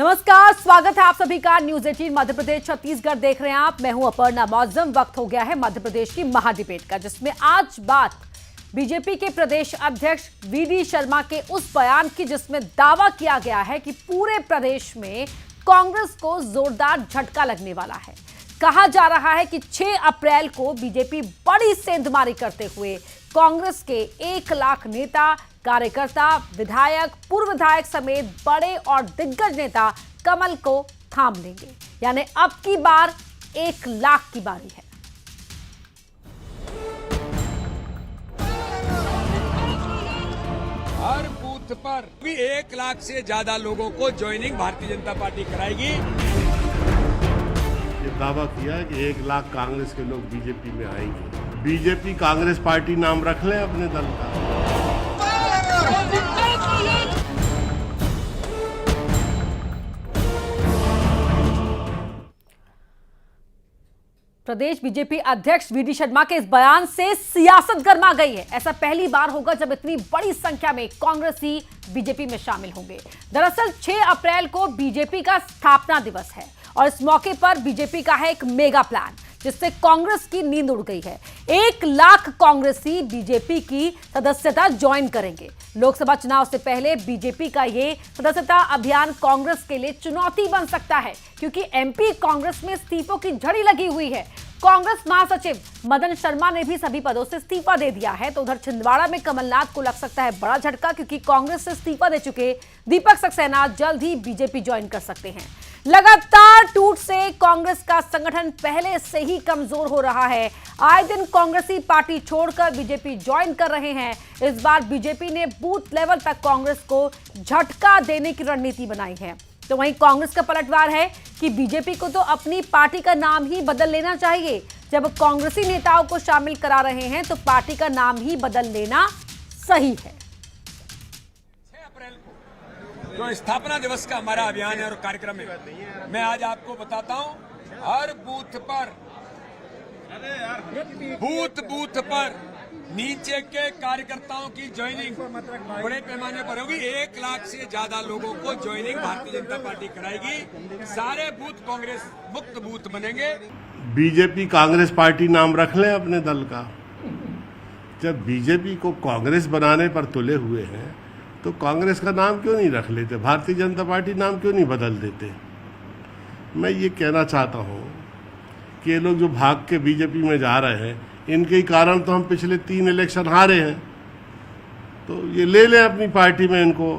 नमस्कार, स्वागत है आप सभी का न्यूज 18 मध्य प्रदेश छत्तीसगढ़ देख रहे हैं आप। मैं हूं अपर्णा मौजम। वक्त हो गया है मध्य प्रदेश की महाडिबेट का, जिसमें आज बात बीजेपी के प्रदेश अध्यक्ष वीडी शर्मा के उस बयान की जिसमें दावा किया गया है कि पूरे प्रदेश में कांग्रेस को जोरदार झटका लगने वाला है। कहा जा रहा है कि 6 अप्रैल को बीजेपी बड़ी सेंधमारी करते हुए कांग्रेस के 1 लाख नेता, कार्यकर्ता, विधायक, पूर्व विधायक समेत बड़े और दिग्गज नेता कमल को थाम लेंगे। यानी अब की बार 1 लाख की बारी है। हर बूथ पर भी 1 लाख से ज्यादा लोगों को ज्वाइनिंग भारतीय जनता पार्टी कराएगी। ये दावा किया है कि 1 लाख कांग्रेस के लोग बीजेपी में आएंगे। बीजेपी कांग्रेस पार्टी नाम रख लें अपने दल का। प्रदेश बीजेपी अध्यक्ष वीडी शर्मा के इस बयान से सियासत गर्मा गई है। ऐसा पहली बार होगा जब इतनी बड़ी संख्या में कांग्रेसी बीजेपी में शामिल होंगे। दरअसल 6 अप्रैल को बीजेपी का स्थापना दिवस है और इस मौके पर बीजेपी का है एक मेगा प्लान, जिससे कांग्रेस की नींद उड़ गई है। 1 लाख कांग्रेसी बीजेपी की सदस्यता ज्वाइन करेंगे। लोकसभा चुनाव से पहले बीजेपी का ये सदस्यता अभियान कांग्रेस के लिए चुनौती बन सकता है, क्योंकि एमपी कांग्रेस में इस्तीफों की झड़ी लगी हुई है। कांग्रेस महासचिव मदन शर्मा ने भी सभी पदों से इस्तीफा दे दिया है। तो उधर छिंदवाड़ा में कमलनाथ को लग सकता है बड़ा झटका, क्योंकि कांग्रेस से इस्तीफा दे चुके दीपक सक्सेना जल्द ही बीजेपी ज्वाइन कर सकते हैं। लगातार टूट से कांग्रेस का संगठन पहले से ही कमजोर हो रहा है। आए दिन कांग्रेसी पार्टी छोड़कर बीजेपी ज्वाइन कर रहे हैं। इस बार बीजेपी ने बूथ लेवल तक कांग्रेस को झटका देने की रणनीति बनाई है। तो वहीं कांग्रेस का पलटवार है कि बीजेपी को तो अपनी पार्टी का नाम ही बदल लेना चाहिए। जब कांग्रेसी नेताओं को शामिल करा रहे हैं तो पार्टी का नाम ही बदल लेना सही है। 6 अप्रैल को जो स्थापना दिवस का हमारा अभियान है और कार्यक्रम है, मैं आज आपको बताता हूं, हर बूथ पर बूथ पर नीचे के कार्यकर्ताओं की ज्वाइनिंग बड़े पैमाने पर होगी। 1 लाख से ज्यादा लोगों को ज्वाइनिंग भारतीय जनता पार्टी कराएगी। सारे बूथ कांग्रेस मुक्त बूथ बनेंगे। बीजेपी कांग्रेस पार्टी नाम रख लें अपने दल का। जब बीजेपी को कांग्रेस बनाने पर तुले हुए हैं तो कांग्रेस का नाम क्यों नहीं रख लेते? भारतीय जनता पार्टी नाम क्यों नहीं बदल देते? मैं ये कहना चाहता हूँ कि ये लोग जो भाग के बीजेपी में जा रहे हैं, इनके ही कारण तो हम पिछले 3 इलेक्शन हारे हैं। तो ये ले लें अपनी पार्टी में इनको।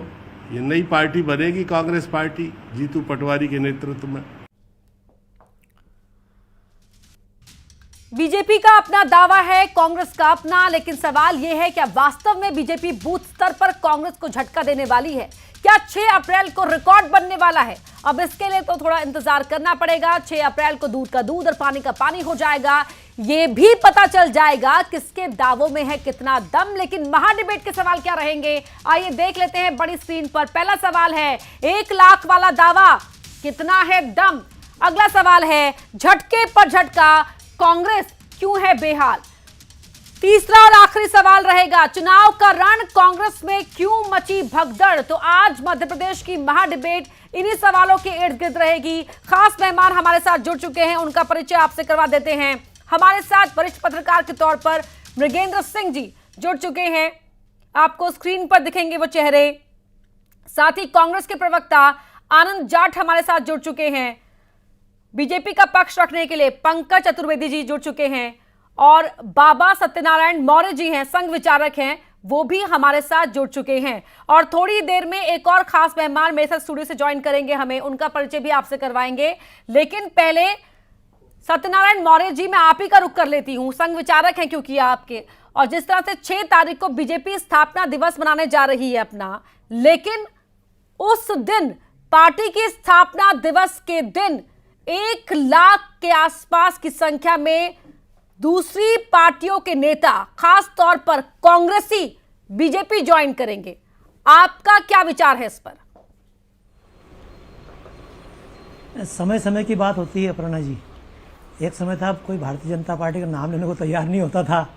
ये नई पार्टी बनेगी कांग्रेस पार्टी, जीतू पटवारी के नेतृत्व में। बीजेपी का अपना दावा है, कांग्रेस का अपना, लेकिन सवाल यह है कि वास्तव में बीजेपी बूथ स्तर पर कांग्रेस को झटका देने वाली है। क्या 6 अप्रैल को रिकॉर्ड बनने वाला है? अब इसके लिए तो थोड़ा इंतजार करना पड़ेगा। 6 अप्रैल को दूध का दूध और पानी का पानी हो जाएगा। ये भी पता चल जाएगा किसके दावों में है कितना दम। लेकिन महाडिबेट के सवाल क्या रहेंगे, आइए देख लेते हैं बड़ी स्क्रीन पर। पहला सवाल है 1 लाख वाला दावा, कितना है दम? अगला सवाल है झटके पर झटका, कांग्रेस क्यों है बेहाल? तीसरा और आखिरी सवाल रहेगा चुनाव का रण कांग्रेस में क्यों मची भगदड़? तो आज मध्य प्रदेश की महाडिबेट इन्हीं सवालों के इर्द गिर्द रहेगी। खास मेहमान हमारे साथ जुड़ चुके हैं, उनका परिचय आपसे करवा देते हैं। हमारे साथ वरिष्ठ पत्रकार के तौर पर मृगेंद्र सिंह जी जुड़ चुके हैं, आपको स्क्रीन पर दिखेंगे वो चेहरे। साथ ही कांग्रेस के प्रवक्ता आनंद जाट हमारे साथ जुड़ चुके हैं। बीजेपी का पक्ष रखने के लिए पंकज चतुर्वेदी जी जुड़ चुके हैं और बाबा सत्यनारायण मौर्य जी हैं, संघ विचारक हैं, वो भी हमारे साथ जुड़ चुके हैं। और थोड़ी देर में एक और खास मेहमान मेरे साथ स्टूडियो से ज्वाइन करेंगे, हमें उनका परिचय भी आपसे करवाएंगे। लेकिन पहले सत्यनारायण मौर्य जी, मैं आप ही का रुख कर लेती हूं, संघ विचारक हैं क्योंकि आपके, और जिस तरह से 6 तारीख को बीजेपी स्थापना दिवस मनाने जा रही है अपना, लेकिन उस दिन पार्टी की स्थापना दिवस के दिन 1 लाख के आसपास की संख्या में दूसरी पार्टियों के नेता, खास तौर पर कांग्रेसी, बीजेपी ज्वाइन करेंगे। आपका क्या विचार है इस पर? समय समय की बात होती है अपर्णा जी। एक समय था कोई भारतीय जनता पार्टी का नाम लेने को तैयार नहीं होता था,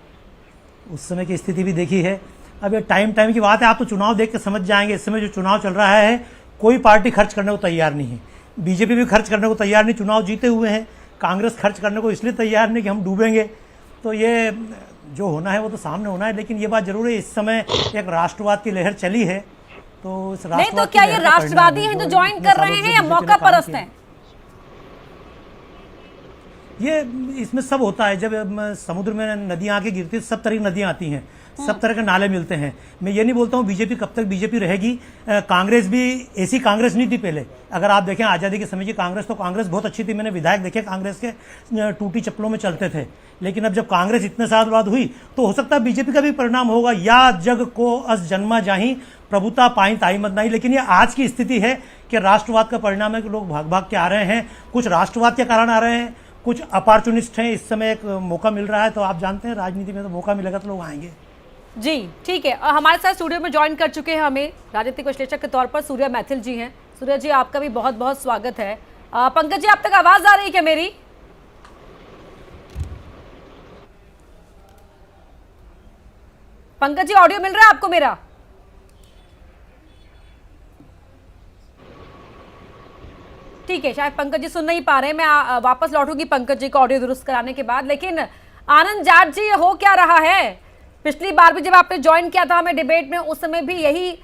उस समय की स्थिति भी देखी है। अब ये टाइम की बात है, आप तो चुनाव देख के समझ जाएंगे। इस समय जो चुनाव चल रहा है कोई पार्टी खर्च करने को तैयार नहीं है। बीजेपी भी खर्च करने को तैयार नहीं, चुनाव जीते हुए हैं। कांग्रेस खर्च करने को इसलिए तैयार नहीं कि हम डूबेंगे। तो ये जो होना है वो तो सामने होना है, लेकिन ये बात जरूर है इस समय एक राष्ट्रवाद की लहर चली है। तो इस नहीं तो क्या ये राष्ट्रवादी हैं जो ज्वाइन कर रहे हैं या मौका परस्त हैं? ये इसमें सब होता है। जब समुद्र में नदियां आके गिरती है, सब तरह की नदियां आती हैं, सब तरह के नाले मिलते हैं। मैं ये नहीं बोलता हूँ बीजेपी कब तक बीजेपी रहेगी। कांग्रेस भी ऐसी कांग्रेस नहीं थी पहले। अगर आप देखें आज़ादी के समय की कांग्रेस, तो कांग्रेस बहुत अच्छी थी। मैंने विधायक देखे कांग्रेस के टूटी चप्पलों में चलते थे। लेकिन अब जब कांग्रेस इतने साल बाद हुई तो हो सकता है बीजेपी का भी परिणाम होगा, या जग को अस जन्मा जाही प्रभुता पाई ताई मत नहीं। लेकिन ये आज की स्थिति है कि राष्ट्रवाद का परिणाम है कि लोग भाग भाग के आ रहे हैं। कुछ राष्ट्रवाद के कारण आ रहे हैं, कुछ अपॉर्चुनिस्ट हैं। इस समय एक मौका मिल रहा है, तो आप जानते हैं राजनीति में तो मौका मिलेगा तो लोग आएंगे। जी ठीक है। हमारे साथ स्टूडियो में ज्वाइन कर चुके हैं हमें राजनीतिक विश्लेषक के तौर पर सूर्या मैथिल जी हैं। सूर्या जी, आपका भी बहुत बहुत स्वागत है। पंकज जी, आप तक आवाज आ रही है क्या मेरी? पंकज जी, ऑडियो मिल रहा है आपको मेरा? ठीक है, शायद पंकज जी सुन नहीं पा रहे हैं। मैं वापस लौटूंगी पंकज जी को ऑडियो दुरुस्त कराने के बाद। लेकिन आनंद जाट जी, हो क्या रहा है? पिछली बार भी जब आपने ज्वाइन किया था हमें डिबेट में, उस समय भी यही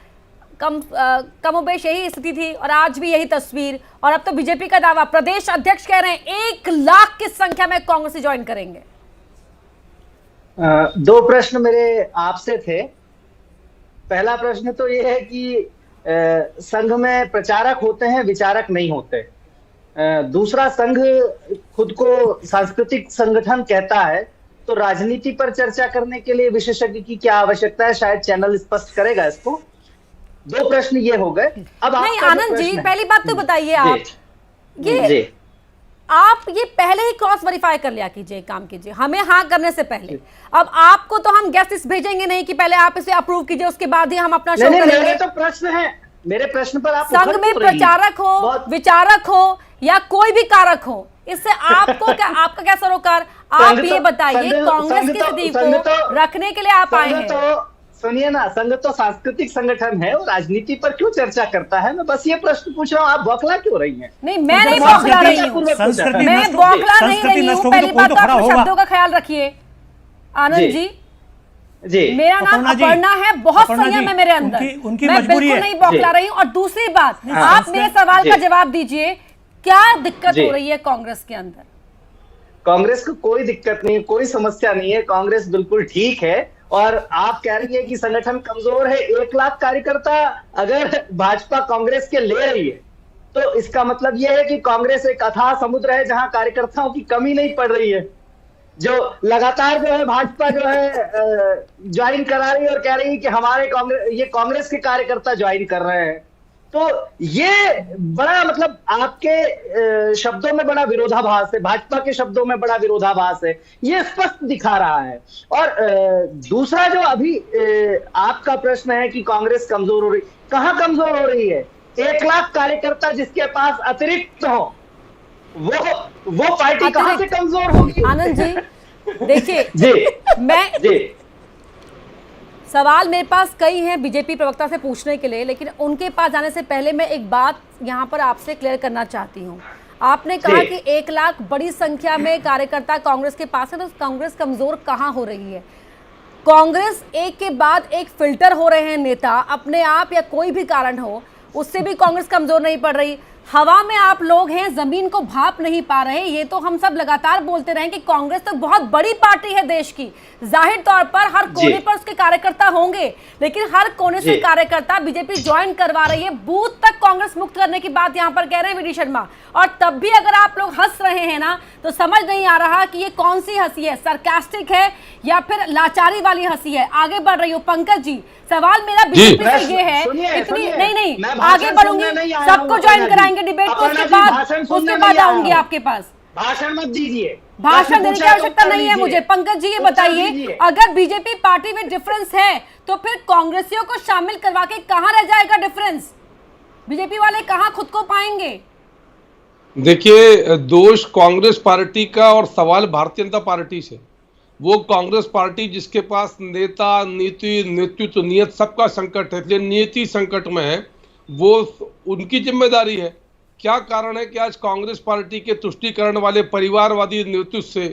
कमोबेश यही स्थिति थी और आज भी यही तस्वीर। और अब तो बीजेपी का दावा, प्रदेश अध्यक्ष कह रहे हैं 1 लाख की संख्या में कांग्रेस ज्वाइन करेंगे। 2 प्रश्न मेरे आपसे थे। पहला प्रश्न तो ये है कि संघ में प्रचारक होते हैं, विचारक नहीं होते। दूसरा, संघ खुद को सांस्कृतिक संगठन कहता है, तो राजनीति पर चर्चा करने के लिए विशेषज्ञ की क्या आवश्यकता है? शायद चैनल स्पष्ट करेगा इसको। 2 प्रश्न ये हो गए। अब नहीं आनंद जी, पहली बात तो बताइए आप ये पहले ही क्रॉस वेरीफाई कर लिया कीजिए, काम कीजिए हमें हाँ करने से पहले। अब आपको तो हम गेस्ट भेजेंगे नहीं कि पहले आप इसे अप्रूव कीजिए, उसके बाद ही हम अपना शो करेंगे। मेरे तो प्रश्न है, मेरे प्रश्न पर आप संघ में प्रचारक हो, विचारक हो या कोई भी कारक हो, इससे आपको क्या, आपका क्या सरोकार? आप ये बताइए, कांग्रेस की स्थिति को रखने के लिए आप आए हैं। सुनिए ना, संघ तो सांस्कृतिक संगठन है और राजनीति पर क्यों चर्चा करता है? मैं बस ये प्रश्न पूछ रहा हूँ, आप बौखला क्यों रही हैं? नहीं, मैं नहीं बौखला रही हूँ, मैं बौखला नहीं रही हूँ। पहली बात तो आप शब्दों का ख्याल रखिए आनंद जी। जी, मेरा नाम अपर्णा है, बहुत संयम है मेरे अंदर, मैं बिल्कुल नहीं बौखला रही हूँ। और दूसरी बात, आप मेरे सवाल का जवाब दीजिए, क्या दिक्कत हो रही है कांग्रेस के अंदर? कांग्रेस को कोई दिक्कत नहीं है, कोई समस्या नहीं है, कांग्रेस बिल्कुल ठीक है। और आप कह रही है कि संगठन कमजोर है। 1 लाख कार्यकर्ता अगर भाजपा कांग्रेस के ले रही है, तो इसका मतलब यह है कि कांग्रेस एक अथाह समुद्र है जहां कार्यकर्ताओं की कमी नहीं पड़ रही है। जो लगातार जो है भाजपा जो है ज्वाइन करा रही है और कह रही है कि हमारे कांग्रेस के कार्यकर्ता ज्वाइन कर रहे हैं, तो ये बड़ा मतलब आपके शब्दों में बड़ा विरोधाभास है, भाजपा के शब्दों में बड़ा विरोधाभास है, ये स्पष्ट दिखा रहा है। और दूसरा जो अभी आपका प्रश्न है कि कांग्रेस कमजोर हो रही, कहां कमजोर हो रही है? 1 लाख कार्यकर्ता जिसके पास अतिरिक्त हो, वो पार्टी कहां से कमजोर होगी? आनंद जी देखिए, जी सवाल मेरे पास कई हैं बीजेपी प्रवक्ता से पूछने के लिए, लेकिन उनके पास जाने से पहले मैं एक बात यहाँ पर आपसे क्लियर करना चाहती हूँ। आपने कहा कि 1 लाख बड़ी संख्या में कार्यकर्ता कांग्रेस के पास है, तो कांग्रेस कमजोर कहाँ हो रही है? कांग्रेस एक के बाद एक फिल्टर हो रहे हैं नेता, अपने आप या कोई भी कारण हो, उससे भी कांग्रेस कमजोर नहीं पड़ रही। हवा में आप लोग हैं, जमीन को भाप नहीं पा रहे। ये तो हम सब लगातार बोलते रहे कि कांग्रेस तो बहुत बड़ी पार्टी है देश की, जाहिर तौर पर हर कोने पर उसके कार्यकर्ता होंगे, लेकिन हर कोने से कार्यकर्ता बीजेपी ज्वाइन करवा रही है। बूथ तक कांग्रेस मुक्त करने की बात यहाँ पर कह रहे हैं वीडी शर्मा, और तब भी अगर आप लोग हंस रहे हैं ना, तो समझ नहीं आ रहा कि ये कौन सी हंसी है, सरकास्टिक है या फिर लाचारी वाली हंसी है। आगे बढ़ रही हो पंकज जी, सवाल मेरा बीजेपी से ये है, इतनी नहीं आगे बढ़ूंगी, सबको ज्वाइन कराएंगे डिबेट को, उसके बाद आऊंगी आपके पास। भाषण मत दीजिए, भाषण देने की आवश्यकता नहीं है मुझे। पंकज जी ये बताइए, अगर बीजेपी पार्टी में डिफरेंस है तो फिर कांग्रेसियों को शामिल करवा के कहां रह जाएगा डिफरेंस? बीजेपी वाले कहां खुद को पाएंगे? देखिए, दोष कांग्रेस पार्टी का और सवाल भारतीय जनता पार्टी से। वो कांग्रेस पार्टी जिसके पास नेता, नीति, नेतृत्व, नियत सबका संकट है, इसलिए नीति संकट में है। वो उनकी जिम्मेदारी है। क्या कारण है कि आज कांग्रेस पार्टी के तुष्टीकरण वाले परिवारवादी नेतृत्व से,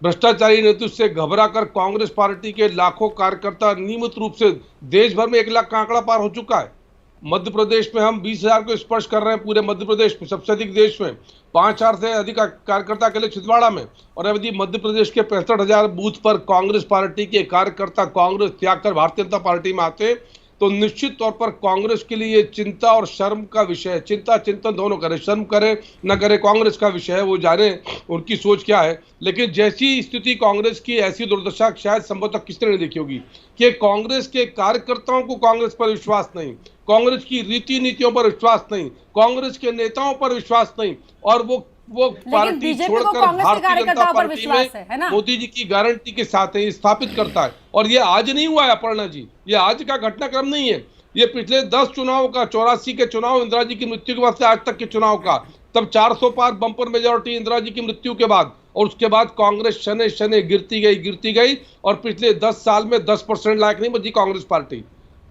भ्रष्टाचारी नेतृत्व से घबराकर कांग्रेस पार्टी के लाखों कार्यकर्ता नियमित रूप से, देश भर में 1 लाख का आंकड़ा पार हो चुका है। मध्य प्रदेश में हम 20,000 को स्पर्श कर रहे हैं, पूरे मध्य प्रदेश में सबसे अधिक देश में 5,000 से अधिक कार्यकर्ता अकेले छिंदवाड़ा में। और यदि मध्य प्रदेश के 65,000 बूथ पर कांग्रेस पार्टी के कार्यकर्ता कांग्रेस त्याग कर भारतीय जनता पार्टी में आते तो निश्चित तौर पर कांग्रेस के लिए चिंता और शर्म का विषय है। चिंता चिंतन दोनों करे, शर्म करे न करे कांग्रेस का विषय है, वो जाने उनकी सोच क्या है। लेकिन जैसी स्थिति कांग्रेस की, ऐसी दुर्दशा शायद संभवतः किसने नहीं देखी होगी कि कांग्रेस के कार्यकर्ताओं को कांग्रेस पर विश्वास नहीं, कांग्रेस की रीति नीतियों पर विश्वास नहीं, कांग्रेस के नेताओं पर विश्वास नहीं, और वो पार्टी छोड़कर भारतीय जनता पार्टी में मोदी जी की गारंटी के साथ है स्थापित करता है। और ये आज नहीं हुआ है अपर्णा जी, ये आज का घटनाक्रम नहीं है, ये पिछले 10 चुनाव का, 84 के चुनाव, इंदिरा जी की मृत्यु के बाद से आज तक के चुनाव का, तब 400 पार बंपर मेजोरिटी इंदिरा जी की मृत्यु के बाद, और उसके बाद कांग्रेस शने शने गिरती गई और पिछले 10 साल में 10% लायक नहीं बची कांग्रेस पार्टी।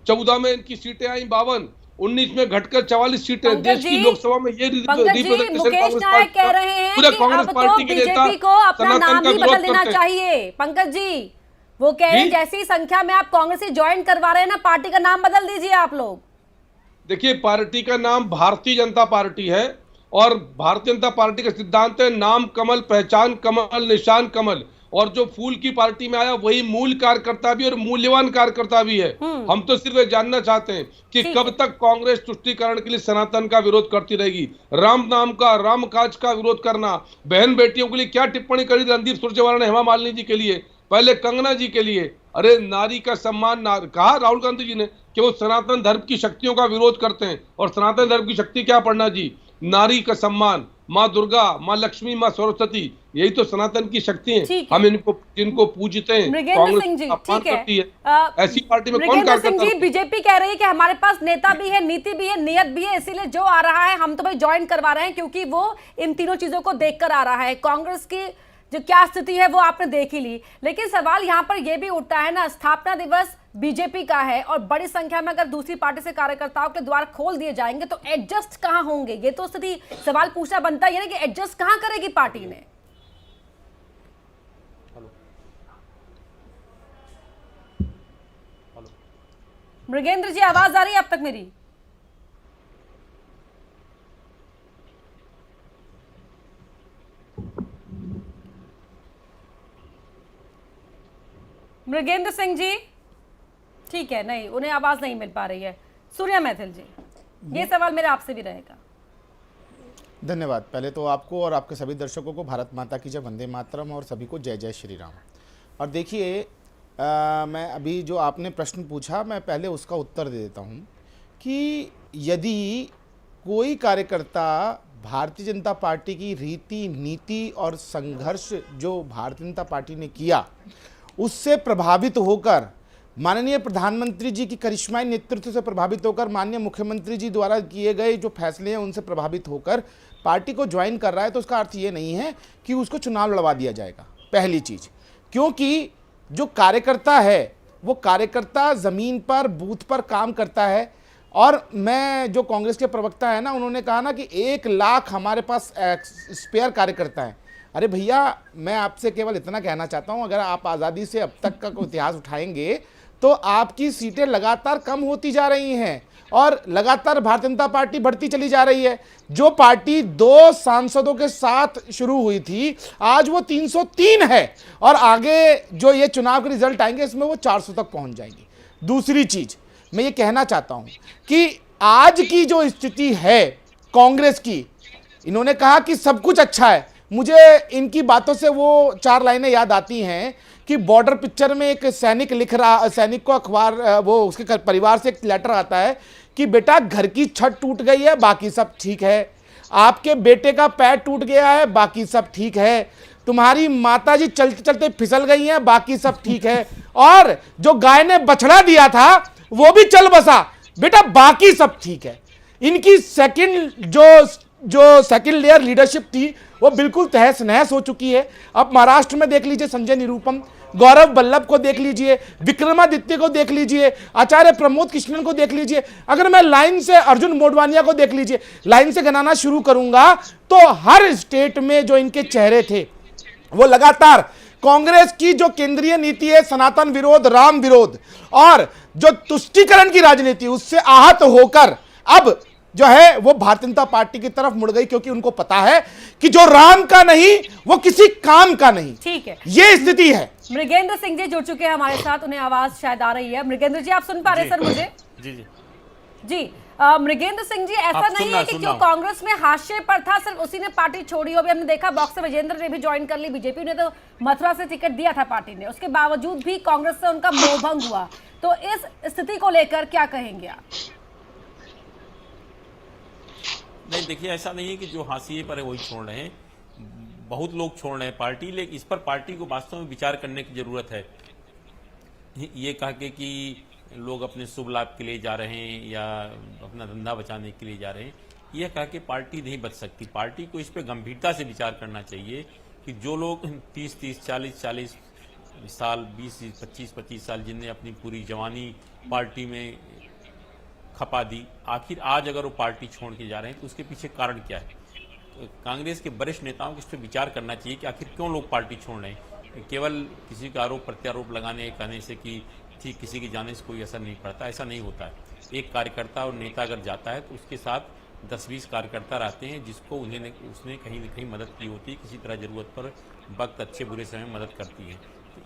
14 में इनकी सीटें आई 52, 19 में घटकर 44 सीटें। देश की लोकसभा में ये मुकेश नायक कह रहे हैं कि अब तो बीजेपी को अपना नाम ही बदल देना चाहिए। पंकज जी वो कह रहे हैं जैसी संख्या में आप कांग्रेस से ज्वाइन करवा रहे हैं ना, पार्टी का नाम बदल दीजिए आप लोग। देखिए, पार्टी का नाम भारतीय जनता पार्टी है और भारतीय जनता पार्टी का सिद्धांत है नाम कमल, पहचान कमल, निशान कमल। और जो फूल की पार्टी में आया वही मूल कार्यकर्ता भी और मूल्यवान कार्यकर्ता भी है। हम तो सिर्फ ये जानना चाहते हैं कि कब तक कांग्रेस तुष्टीकरण के लिए सनातन का विरोध करती रहेगी। राम नाम का, राम काज का विरोध करना, बहन बेटियों के लिए क्या टिप्पणी करी रणदीप सुरजेवाला ने हेमा मालिनी जी के लिए, पहले कंगना जी के लिए। अरे नारी का सम्मान, कहा राहुल गांधी जी ने कि वो सनातन धर्म की शक्तियों का विरोध करते हैं। और सनातन धर्म की शक्ति क्या पढ़ना जी? नारी का सम्मान, माँ दुर्गा, माँ लक्ष्मी, माँ सरस्वती, यही तो सनातन की शक्ति है। हम जिनको पूजते हैं, मृगेंद्र सिंह जी, ठीक है, ऐसी पार्टी में कौन मृगेंद्र सिंह जी, बीजेपी कह रही है कि हमारे पास नेता भी है, नीति भी है, नियत भी है, इसीलिए जो आ रहा है हम तो भाई ज्वाइन करवा रहे हैं, क्योंकि वो इन तीनों चीजों को देखकर आ रहा है। कांग्रेस की जो क्या स्थिति है वो आपने देख ही ली। लेकिन सवाल यहाँ पर यह भी उठता है ना, स्थापना दिवस बीजेपी का है और बड़ी संख्या में अगर दूसरी पार्टी से कार्यकर्ताओं के द्वार खोल दिए जाएंगे तो एडजस्ट कहां होंगे? ये तो स्थिति सवाल पूछना बनता है कि एडजस्ट कहां करेगी पार्टी ने? मृगेंद्र जी, आवाज आ रही है अब तक मेरी? मृगेंद्र सिंह जी, ठीक है, नहीं, उन्हें आवाज नहीं मिल पा रही है। सूर्या मैथिल जी, ये सवाल मेरा आपसे भी रहेगा। धन्यवाद। पहले तो आपको और आपके सभी दर्शकों को भारत माता की जय, वंदे मातरम, और सभी को जय जय श्री राम। और देखिए, मैं अभी जो आपने प्रश्न पूछा, मैं पहले उसका उत्तर दे देता हूँ कि यदि कोई कार्यकर्ता भारतीय जनता पार्टी की रीति नीति और संघर्ष जो भारतीय जनता पार्टी ने किया उससे प्रभावित होकर, माननीय प्रधानमंत्री जी की करिश्माई नेतृत्व से प्रभावित होकर, माननीय मुख्यमंत्री जी द्वारा किए गए जो फैसले हैं उनसे प्रभावित होकर पार्टी को ज्वाइन कर रहा है, तो उसका अर्थ ये नहीं है कि उसको चुनाव लड़वा दिया जाएगा। पहली चीज़, क्योंकि जो कार्यकर्ता है वो कार्यकर्ता ज़मीन पर, बूथ पर काम करता है। और मैं, जो कांग्रेस के प्रवक्ता है ना, उन्होंने कहा ना कि 1 लाख हमारे पास स्पेयर कार्यकर्ता हैं। अरे भैया, मैं आपसे केवल इतना कहना चाहता हूं, अगर आप आज़ादी से अब तक का कोई इतिहास उठाएंगे तो आपकी सीटें लगातार कम होती जा रही हैं और लगातार भारतीय जनता पार्टी बढ़ती चली जा रही है। जो पार्टी 2 सांसदों के साथ शुरू हुई थी, आज वो 303 है और आगे जो ये चुनाव के रिजल्ट आएंगे इसमें वो 400 तक पहुंच जाएंगी। दूसरी चीज मैं ये कहना चाहता हूं कि आज की जो स्थिति है कांग्रेस की, इन्होंने कहा कि सब कुछ अच्छा है। मुझे इनकी बातों से वो 4 लाइनें याद आती हैं कि बॉर्डर पिक्चर में एक सैनिक लिख रहा, सैनिक को अखबार, वो उसके परिवार से एक लेटर आता है कि बेटा घर की छत टूट गई है, बाकी सब ठीक है, आपके बेटे का पैर टूट गया है, बाकी सब ठीक है, तुम्हारी माता जी चलते चलते फिसल गई हैं, बाकी सब ठीक है, और जो गाय ने बछड़ा दिया था वो भी चल बसा, बेटा बाकी सब ठीक है। इनकी जो सेकंड लेयर लीडरशिप थी वो बिल्कुल तहस नहस हो चुकी है। अब महाराष्ट्र में देख लीजिए, संजय निरुपम गौरव वल्लभ को देख लीजिए, विक्रमादित्य को देख लीजिए, आचार्य प्रमोद कृष्णन को देख लीजिए, अगर मैं लाइन से अर्जुन मोढवानिया को देख लीजिए, लाइन से गिनाना शुरू करूंगा तो हर स्टेट में जो इनके चेहरे थे वो लगातार कांग्रेस की जो केंद्रीय नीति है, सनातन विरोध, राम विरोध और जो तुष्टीकरण की राजनीति, उससे आहत होकर अब जो है वो भारतीय जनता पार्टी की तरफ मुड़ गई, क्योंकि उनको पता है कि जो राम का नहीं वो किसी काम का नहीं। ठीक है, ये स्थिति है। मृगेंद्र सिंह जी जुड़ चुके हैं हमारे साथ, उन्हें आवाज शायद आ रही है। मृगेंद्र जी, आप सुन पा रहे हैं सर मुझे? जी मृगेंद्र सिंह जी, ऐसा नहीं है कि क्यों कांग्रेस में हाशिए पर था, सिर्फ उसी ने पार्टी छोड़ी हो। अभी हमने देखा बॉक्सर विजेंद्र ने भी ज्वाइन कर ली बीजेपी ने, तो मथुरा से टिकट दिया था पार्टी ने, उसके बावजूद भी कांग्रेस से उनका मोहभंग हुआ। तो इस स्थिति को लेकर क्या कहेंगे आप? नहीं, देखिए, ऐसा नहीं है कि जो हाशिए पर है वही छोड़ रहे हैं, बहुत लोग छोड़ रहे हैं पार्टी, लेकिन इस पर पार्टी को वास्तव में विचार करने की जरूरत है। ये कह के कि लोग अपने शुभ लाभ के लिए जा रहे हैं या अपना धंधा बचाने के लिए जा रहे हैं, यह कह के पार्टी नहीं बच सकती। पार्टी को इस पर गंभीरता से विचार करना चाहिए कि जो लोग 30-30, 40-40 साल, 20-25 साल, जिनने अपनी पूरी जवानी पार्टी में खपा दी, आखिर आज अगर वो पार्टी छोड़ के जा रहे हैं तो उसके पीछे कारण क्या है? तो कांग्रेस के वरिष्ठ नेताओं को इस पर विचार करना चाहिए कि आखिर क्यों लोग पार्टी छोड़ रहे हैं। केवल किसी का आरोप प्रत्यारोप लगाने कहने से कि ठीक किसी की जाने से कोई असर नहीं पड़ता, ऐसा नहीं होता है। एक कार्यकर्ता और नेता अगर जाता है तो उसके साथ 10-20 कार्यकर्ता रहते हैं जिसको उसने कहीं न कहीं मदद की होती है, किसी तरह जरूरत पर वक्त अच्छे बुरे समय में मदद करती है।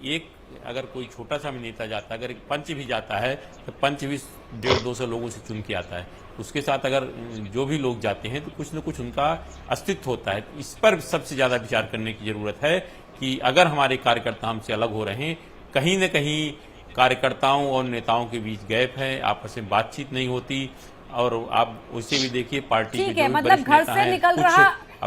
एक अगर कोई छोटा सा भी नेता जाता है, अगर एक पंच भी जाता है तो पंच भी 150-200 लोगों से चुन के आता है, उसके साथ अगर जो भी लोग जाते हैं तो कुछ न कुछ उनका अस्तित्व होता है। इस पर सबसे ज़्यादा विचार करने की ज़रूरत है कि अगर हमारे कार्यकर्ता हमसे अलग हो रहे हैं, कहीं न कहीं कार्यकर्ताओं और नेताओं के बीच गैप है, आपस में बातचीत नहीं होती। और आप उसे भी देखिए, पार्टी ठीक है, मतलब घर से निकल रहा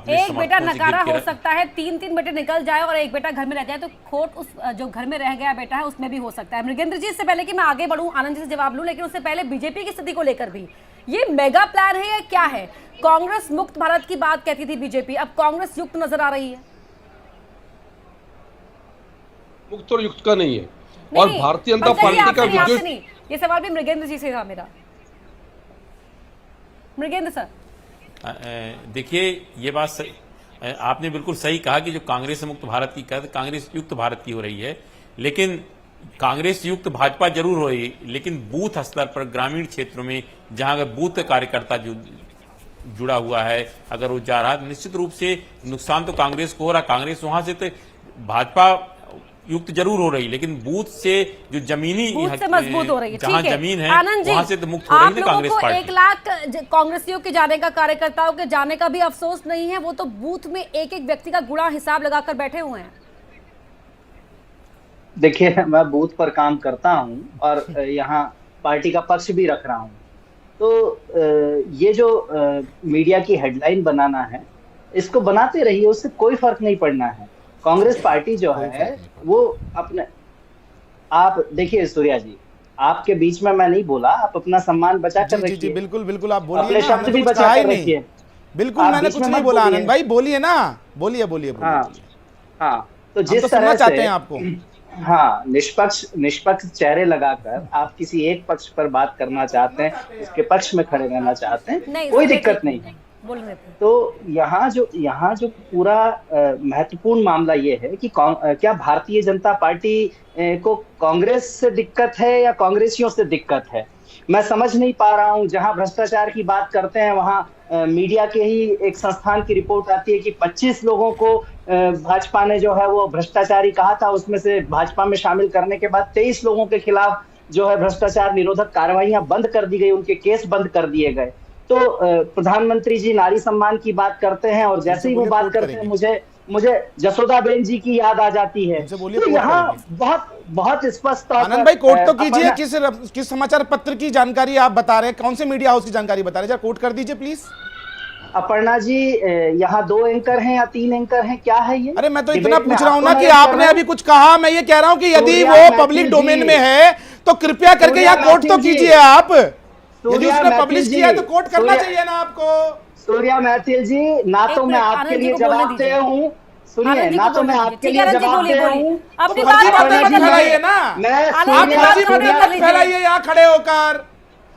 एक बेटा नकारा हो सकता है, 3 बेटे निकल जाए और एक बेटा घर में रह जाए, तो खोट उस जो घर में रह गया बेटा है उसमें भी हो सकता है। मृगेंद्र जी, इससे पहले कि मैं आगे बढ़ूं, आनंद जी से जवाब लूं, लेकिन उससे पहले बीजेपी की स्थिति को लेकर भी ये मेगा प्लान है या क्या है? कांग्रेस मुक्त भारत की बात कहती थी बीजेपी, अब कांग्रेस युक्त नजर आ रही है। मुक्त और युक्त का नहीं है, और भारतीय जनता पार्टी का विजय, ये सवाल भी मृगेंद्र जी से था मेरा। मृगेंद्र सर, देखिए, ये बात आपने बिल्कुल सही कहा कि जो कांग्रेस मुक्त भारत की कहते, कांग्रेस युक्त भारत की हो रही है, लेकिन कांग्रेस युक्त भाजपा जरूर हो रही है, लेकिन बूथ स्तर पर ग्रामीण क्षेत्रों में जहां अगर बूथ कार्यकर्ता जो जुड़ा हुआ है अगर वो जा रहा है, निश्चित रूप से नुकसान तो कांग्रेस को हो रहा। कांग्रेस वहां से तो भाजपा युक्त जरूर हो रही, लेकिन बूथ से जो जमीनी बूथ से मजबूत हो रही है, जहां जमीन है वहां से तो मुक्त हो रही है कांग्रेस पार्टी। 1 लाख कांग्रेसियों के जाने का, कार्यकर्ताओं के जाने का भी अफसोस नहीं है, वो तो बूथ में एक एक व्यक्ति का गुणा हिसाब लगाकर बैठे हुए हैं। देखिए, मैं बूथ पर काम करता हूं और यहाँ पार्टी का पक्ष भी रख रहा हूं, तो ये जो मीडिया की हेडलाइन बनाना है, इसको बनाते रहिए, उससे कोई फर्क नहीं पड़ना है। कांग्रेस पार्टी जो है वो अपने, आप देखिए सूर्या जी, आपके बीच में मैं नहीं बोला, आप अपना सम्मान बचा कर रखिए। जी, बिल्कुल बिल्कुल, आप बोलिए, अपने शब्द भी बचा कर रखिए। बिल्कुल, मैंने कुछ नहीं बोला आनंद भाई, बोलिए ना, बोलिए। हाँ, तो जिस तरह से चाहते हैं आपको, हाँ, निष्पक्ष चेहरे लगाकर आप किसी एक पक्ष पर बात करना चाहते हैं, उसके पक्ष में खड़े रहना चाहते हैं, कोई दिक्कत नहीं है। तो यहाँ जो पूरा महत्वपूर्ण मामला ये है कि क्या भारतीय जनता पार्टी को कांग्रेस से दिक्कत है या कांग्रेसियों से दिक्कत है, मैं समझ नहीं पा रहा हूँ। जहाँ भ्रष्टाचार की बात करते हैं वहाँ मीडिया के ही एक संस्थान की रिपोर्ट आती है कि 25 लोगों को भाजपा ने जो है वो भ्रष्टाचारी कहा था, उसमें से भाजपा में शामिल करने के बाद 23 लोगों के खिलाफ जो है भ्रष्टाचार निरोधक कार्रवाइयां बंद कर दी गई, उनके केस बंद कर दिए गए। तो प्रधानमंत्री जी नारी सम्मान की बात करते हैं और जैसे ही वो बात करते हैं मुझे जसोदाबेन जी की याद आ जाती है। तो यहाँ बहुत स्पष्ट तौर पर, आनंद भाई कोट तो कीजिए, किस समाचार पत्र की जानकारी आप बता रहे हैं, कौन से मीडिया हाउस की जानकारी बता रहे हैं, जरा कोट कर दीजिए प्लीज। अपर्णा जी, यहाँ 2 एंकर हैं या 3 एंकर हैं, क्या है ये? अरे मैं तो इतना पूछ रहा हूँ ना कि आपने अभी कुछ कहा, मैं ये कह रहा हूँ कि यदि वो पब्लिक डोमेन में है तो कृपया करके यहाँ कोट तो कीजिए आप। यदि उसने पब्लिश किया है तो कोट करना चाहिए ना आपको। सूर्या मैथिल जी, ना तो मैं आपके लिए जवाबदेह हूँ, सुनिए आनंद जी ना, को तो मैं बोलिए। आपके ठीक लिए है, आनंद जी, जवाब बोलिए, दे रहा बोलिए। हूँ। अपनी तो बात फर्जी को खबरें बदल मत फैलाइए दीजिए। ना। मैं आनंद आप जी, सुनिए, बात फर्जी को खबरें बदल मत लीजिए। फैलाइए यहाँ खड़े होकर,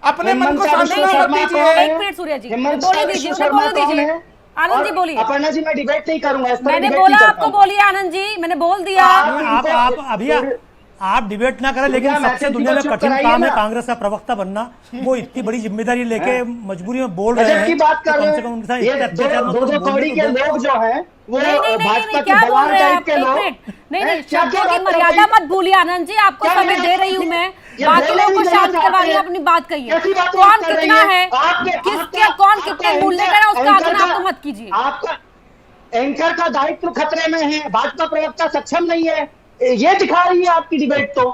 अपने मन को हिमंता विश्व शांत शर्मा मत कौन कीजिए। एक है? मिनट सूर्य जी, हिमंता बोलने विश्व दीजिए, उन्हें शर्मा बोलने कौन दीजिए। है? आनंद और जी बोलिए। अपर्णा जी, मैं डिबेट नहीं करूंगा, इस तरह मैंने डिबेट बोला नहीं आपको, करता हूं। बोलिए आनंद जी, मैंने बोल दिया। आप अभी आप डिबेट ना करें, लेकिन सूर्या, सबसे मैसेज दुनिया में को चुप कठिन कराइए काम है ना। कांग्रेस का प्रवक्ता बनना। वो इतनी बड़ी जिम्मेदारी लेके मजबूरी में बोल रहे गजब हैं, की बात तो कर कम रहे से कम उनके साथ हैं। ये इतने अत्याचार मत दो करो, बोलने कौड़ी तो के दो। लोग जो हैं वो नहीं नहीं नहीं भाजपा नहीं, के क्या बोल दलाल रहे हैं टाइप आप? के एक लोग। मिनट, नहीं नहीं, क्या शब्दों की बात कर मर्यादा रही? मत भूलिए आनंद जी, आपको क्या समय मर्यादा दे रही हूँ की? मैं। ये बाकी बोलने लोगों को नहीं शांत देना करवाइए, चाहते अपनी बात कहिए। कैसी बातें कौन आप कर रही कितना हैं? है, आपका कौन कितने मूल्य का है, उसका एंकर आकलन आप तो मत कीजिए। आपका एंकर का दायित्व खतरे में है, भाजपा प्रवक्ता सक्षम नहीं है, ये दिखा रही है आपकी डिबेट। तो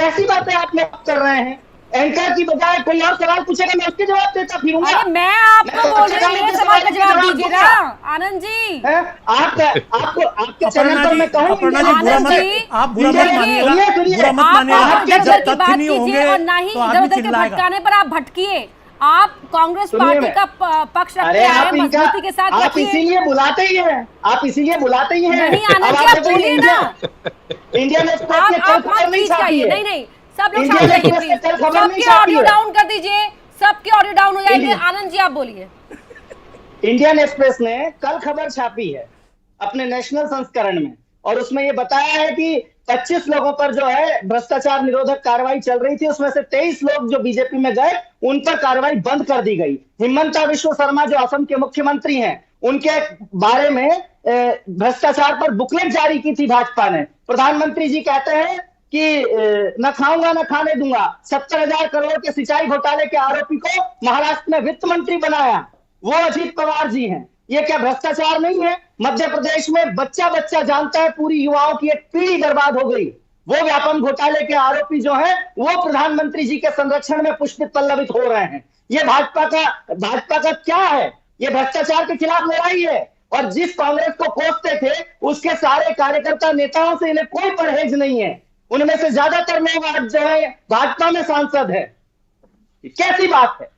ऐसी बातें आप लोग कर रहे हैं। एंकर की बजाय कोई और सवाल पूछेगा, मैं उसके जवाब देता फिरूंगा। अरे मैं आपको बोल रही हूँ, मेरे सवाल का जवाब दीजिए ना आनंद जी। आपके चैनल पर मैं कहूँ, अपर्णा जी, बुरा आनंद मत, जी, आप बुरा मत सुनिए, मानिएगा, सुनिए, बुरा मत आप मानिएगा। इधर उधर जब की तथ्य बात नहीं कीजिए होंगे और ना ही तो इधर आदमी उधर के चिल्लाएगा। भटकाने पर आप भटकिए। आप कांग्रेस सुनिए पार्टी मैं। का पक्ष रखते अरे हैं, आप इनका, मजबूती के साथ आप रखिए। इसीलिए बुलाते ही हैं, आप इसीलिए बुलाते ही हैं। नहीं आनंद अब जी, आप आप बोलिए ना। इंडियन एक्सप्रेस आप ने कल मत खबर नहीं खींच छापी आइए। है। नहीं नहीं, सब लोग इंडियन शांत रहिए एक्सप्रेस ने प्लीज। कल खबर नहीं सबके छापी ऑडियो है। डाउन कर दीजिए, सबके ऑडियो डाउन हो जाएंगे। इंडियन- आनंद जी आप बोलिए। इंडियन एक्सप्रेस ने कल खबर छापी है अपने नेशनल संस्करण में, और उसमें ये बताया है कि 25 लोगों पर जो है भ्रष्टाचार निरोधक कार्रवाई चल रही थी, उसमें से 23 लोग जो बीजेपी में गए उन पर कार्रवाई बंद कर दी गई। हिमंता विश्व शर्मा जो असम के मुख्यमंत्री हैं, उनके बारे में भ्रष्टाचार पर बुकलेट जारी की थी भाजपा ने। प्रधानमंत्री जी कहते हैं कि न खाऊंगा न खाने दूंगा। 70,000 करोड़ के सिंचाई घोटाले के आरोपी को महाराष्ट्र में वित्त मंत्री बनाया, वो अजीत पवार जी हैं। ये क्या भ्रष्टाचार नहीं है? मध्य प्रदेश में बच्चा बच्चा जानता है, पूरी युवाओं की एक पीढ़ी बर्बाद हो गई। वो व्यापम घोटाले के आरोपी जो हैं, वो प्रधानमंत्री जी के संरक्षण में पुष्पित पल्लवित हो रहे हैं। ये भाजपा का क्या है? ये भ्रष्टाचार के खिलाफ लड़ाई है। और जिस कांग्रेस को कोसते थे, उसके सारे कार्यकर्ता नेताओं से इन्हें कोई परहेज नहीं है। उनमें से ज्यादातर लोग आज जो है भाजपा में सांसद है। कैसी बात है?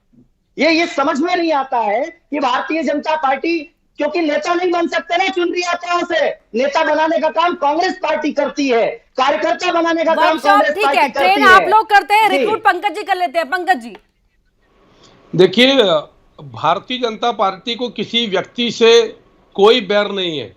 ये समझ में नहीं आता है कि भारतीय जनता पार्टी, क्योंकि नेता नहीं बन सकते ना चुन आताओं से, नेता बनाने का काम कांग्रेस पार्टी करती है, कार्यकर्ता बनाने का काम कांग्रेस ठीक पार्टी है, करती ट्रेन है। आप लोग करते हैं, जी। रिक्रूट पंकज जी कर लेते हैं। पंकज जी देखिए, भारतीय जनता पार्टी को किसी व्यक्ति से कोई बैर नहीं है।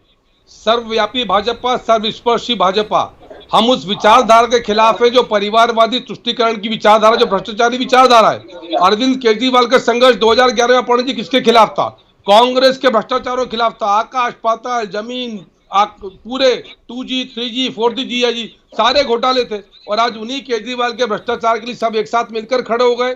सर्वव्यापी भाजपा, सर्वस्पर्शी भाजपा। हम उस विचारधारा के खिलाफ है जो परिवारवादी तुष्टीकरण की विचारधारा, जो भ्रष्टाचारी विचारधारा है। अरविंद केजरीवाल का संघर्ष 2011 में पढ़ी जी किसके खिलाफ था? कांग्रेस के भ्रष्टाचारों के खिलाफ था। आकाश पाताल जमीन, पूरे 2G 3G 4G जी सारे घोटाले थे, और आज उन्हीं केजरीवाल के भ्रष्टाचार के लिए सब एक साथ मिलकर खड़े हो गए।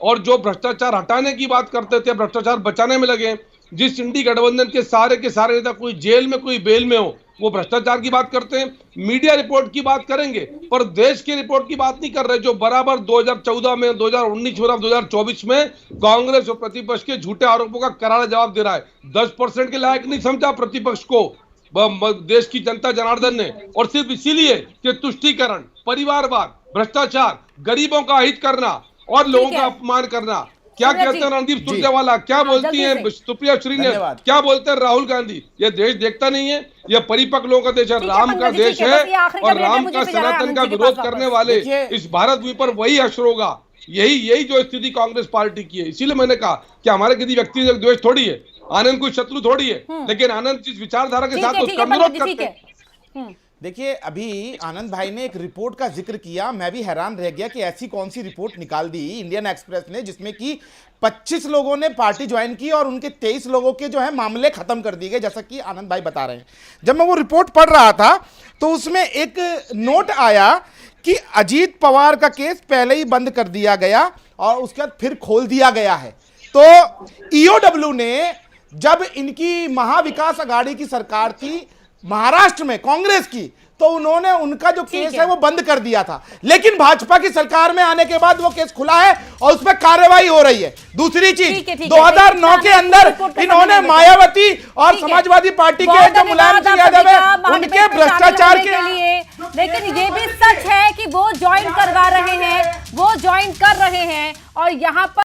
और जो भ्रष्टाचार हटाने की बात करते थे, भ्रष्टाचार बचाने में लगे। जिस इंडी गठबंधन के सारे नेता कोई जेल में कोई बेल में हो, वो भ्रष्टाचार की बात करते हैं। मीडिया रिपोर्ट की बात करेंगे, पर देश की रिपोर्ट की बात नहीं कर रहे, जो बराबर 2014 में, 2019 में, 2024 में कांग्रेस और प्रतिपक्ष के झूठे आरोपों का करारा जवाब दे रहा है। 10% के लायक नहीं समझा प्रतिपक्ष को देश की जनता जनार्दन ने, और सिर्फ इसीलिए कि तुष्टीकरण, परिवारवाद, भ्रष्टाचार, गरीबों का हित करना और लोगों का अपमान करना। क्या कहते हैं रणदीप सुरजेवाला, क्या बोलती हैं सुप्रिया श्रीने, क्या बोलते हैं राहुल गांधी? ये देश देखता नहीं है? ये परिपक्व लोगों का देश है, राम का देश है, और राम का सनातन का विरोध करने वाले इस भारत भूमि पर वही असर होगा। यही जो स्थिति कांग्रेस पार्टी की है। इसीलिए मैंने कहा कि हमारे किसी व्यक्ति द्वेष थोड़ी है, आनंद कोई शत्रु थोड़ी है, लेकिन आनंद जिस विचारधारा के साथ उसका विरोध करते हैं। देखिए, अभी आनंद भाई ने एक रिपोर्ट का जिक्र किया, मैं भी हैरान रह गया कि ऐसी कौन सी रिपोर्ट निकाल दी इंडियन एक्सप्रेस ने जिसमें कि 25 लोगों ने पार्टी ज्वाइन की और उनके 23 लोगों के जो है मामले खत्म कर दिए गए, जैसा कि आनंद भाई बता रहे हैं। जब मैं वो रिपोर्ट पढ़ रहा था तो उसमें एक नोट आया कि अजीत पवार का केस पहले ही बंद कर दिया गया और उसके बाद फिर खोल दिया गया है। तो ईओडब्ल्यू ने, जब इनकी महाविकास अघाड़ी की सरकार थी महाराष्ट्र में कांग्रेस की, तो उन्होंने उनका जो केस है वो बंद कर दिया था, लेकिन भाजपा की सरकार में आने के बाद वो केस खुला है और उस पर कार्रवाई हो रही है। दूसरी चीज, 2009 के अंदर इन्होंने मायावती और समाजवादी पार्टी के जो मुलायम सिंह यादव है उनके भ्रष्टाचार के लिए, लेकिन ये भी सच है कि वो ज्वाइन करवा रहे हैं, वो ज्वाइन कर रहे हैं, और यहाँ पर